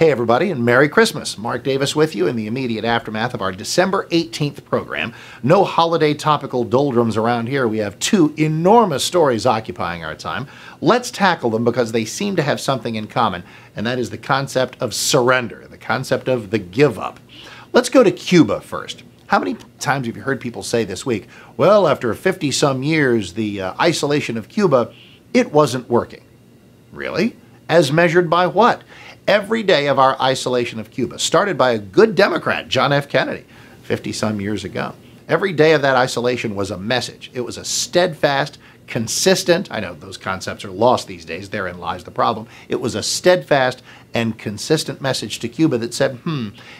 Hey everybody, and Merry Christmas. Mark Davis with you in the immediate aftermath of our December 18th program. No holiday topical doldrums around here. We have two enormous stories occupying our time. Let's tackle them because they seem to have something in common, and that is the concept of surrender, the concept of the give up. Let's go to Cuba first. How many times have you heard people say this week, well, after 50-some years, the isolation of Cuba, it wasn't working? Really? As measured by what? Every day of our isolation of Cuba, started by a good Democrat, John F. Kennedy, 50-some years ago. Every day of that isolation was a message. It was a steadfast, consistent, I know those concepts are lost these days, therein lies the problem. It was a steadfast and consistent message to Cuba that said,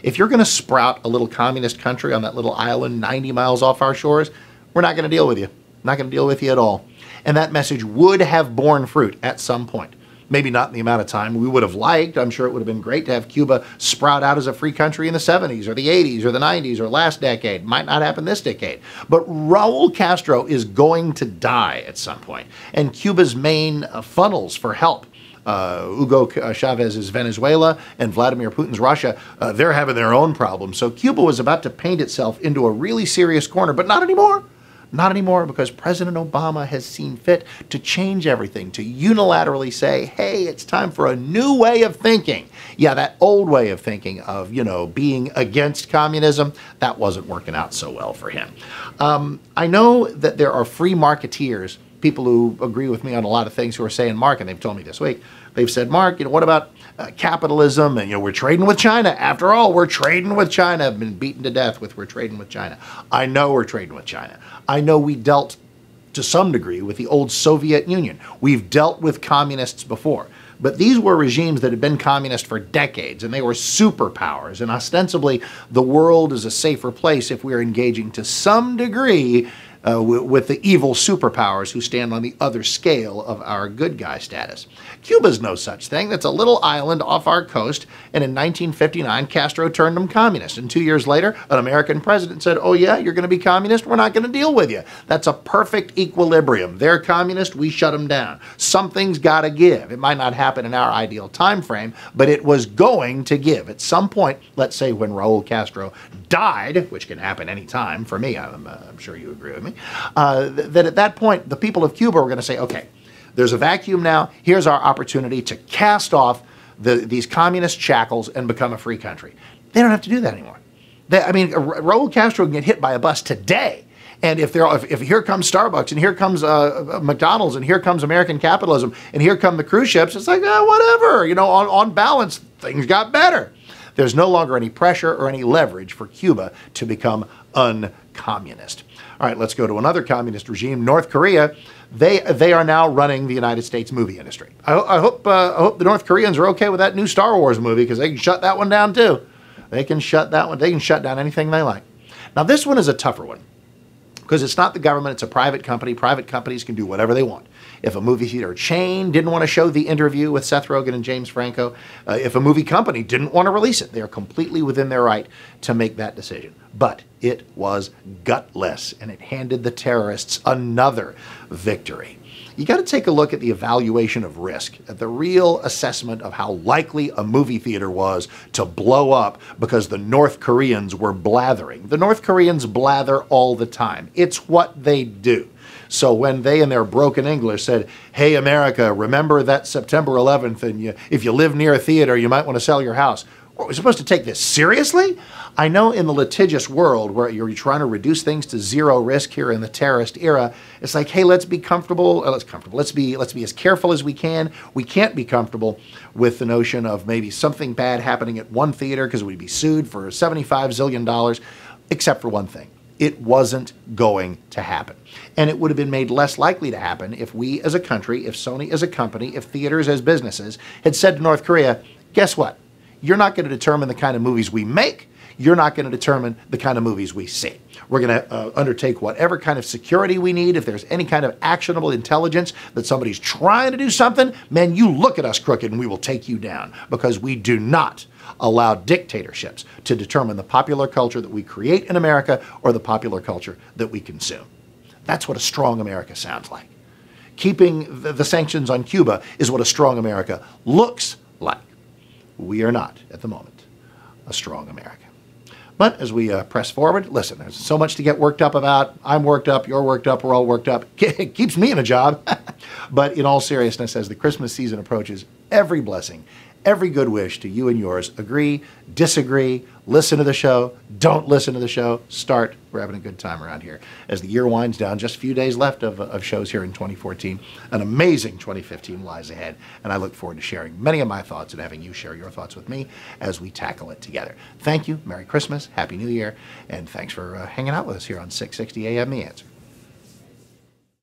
if you're going to sprout a little communist country on that little island 90 miles off our shores, we're not going to deal with you. Not going to deal with you at all. And that message would have borne fruit at some point. Maybe not in the amount of time we would have liked. I'm sure it would have been great to have Cuba sprout out as a free country in the 70s or the 80s or the 90s or last decade. Might not happen this decade. But Raul Castro is going to die at some point. And Cuba's main funnels for help, Hugo Chavez's Venezuela and Vladimir Putin's Russia, they're having their own problems. So Cuba was about to paint itself into a really serious corner, but not anymore. Not anymore, because President Obama has seen fit to change everything, to unilaterally say, hey, it's time for a new way of thinking. Yeah, that old way of thinking of, being against communism, that wasn't working out so well for him. I know that there are free marketeers, people who agree with me on a lot of things, who are saying, Mark, and they've told me this week, they've said, Mark, what about capitalism? And, we're trading with China. After all, we're trading with China. I've been beaten to death with we're trading with China. I know we're trading with China. I know we dealt to some degree with the old Soviet Union. We've dealt with communists before. But these were regimes that had been communist for decades, and they were superpowers. And ostensibly, the world is a safer place if we're engaging to some degree with the evil superpowers who stand on the other scale of our good guy status. Cuba's no such thing. That's a little island off our coast, and in 1959, Castro turned them communist. And 2 years later, an American president said, oh yeah, you're going to be communist? We're not going to deal with you. That's a perfect equilibrium. They're communist, we shut them down. Something's got to give. It might not happen in our ideal time frame, but it was going to give. At some point, let's say when Raul Castro died, which can happen any time for me, I'm sure you agree with me, that at that point, the people of Cuba were going to say, okay, there's a vacuum now. Here's our opportunity to cast off these communist shackles and become a free country. They don't have to do that anymore. Raul Castro can get hit by a bus today. And if here comes Starbucks and here comes McDonald's and here comes American capitalism and here come the cruise ships, it's like, whatever. On balance, things got better. There's no longer any pressure or any leverage for Cuba to become uncommunist. All right, let's go to another communist regime, North Korea. They are now running the United States movie industry. I hope the North Koreans are okay with that new Star Wars movie, because they can shut that one down too. They can shut that one. They can shut down anything they like. Now this one is a tougher one, because it's not the government, it's a private company. Private companies can do whatever they want. If a movie theater chain didn't want to show the interview with Seth Rogen and James Franco, if a movie company didn't want to release it, they're completely within their right to make that decision. But it was gutless, and it handed the terrorists another victory. You got to take a look at the evaluation of risk, at the real assessment of how likely a movie theater was to blow up because the North Koreans were blathering. The North Koreans blather all the time. It's what they do. So when they, in their broken English, said, hey, America, remember that September 11th, and if you live near a theater, you might want to sell your house. What, we're supposed to take this seriously? I know in the litigious world where you're trying to reduce things to zero risk here in the terrorist era, it's like, hey, let's be comfortable. Let's be as careful as we can. We can't be comfortable with the notion of maybe something bad happening at one theater because we'd be sued for $75 zillion, except for one thing. It wasn't going to happen. And it would have been made less likely to happen if we as a country, if Sony as a company, if theaters as businesses had said to North Korea, guess what? You're not going to determine the kind of movies we make. You're not going to determine the kind of movies we see. We're going to undertake whatever kind of security we need. If there's any kind of actionable intelligence that somebody's trying to do something, man, you look at us crooked and we will take you down, because we do not allow dictatorships to determine the popular culture that we create in America or the popular culture that we consume. That's what a strong America sounds like. Keeping the sanctions on Cuba is what a strong America looks like. we are not, at the moment, a strong America. But as we press forward, listen, there's so much to get worked up about. I'm worked up, you're worked up, we're all worked up. It keeps me in a job. But in all seriousness, as the Christmas season approaches, every blessing, every good wish to you and yours. Agree, disagree, listen to the show, don't listen to the show, start. We're having a good time around here. As the year winds down, just a few days left of shows here in 2014. An amazing 2015 lies ahead, and I look forward to sharing many of my thoughts and having you share your thoughts with me as we tackle it together. Thank you, Merry Christmas, Happy New Year, and thanks for hanging out with us here on 660 AM The Answer.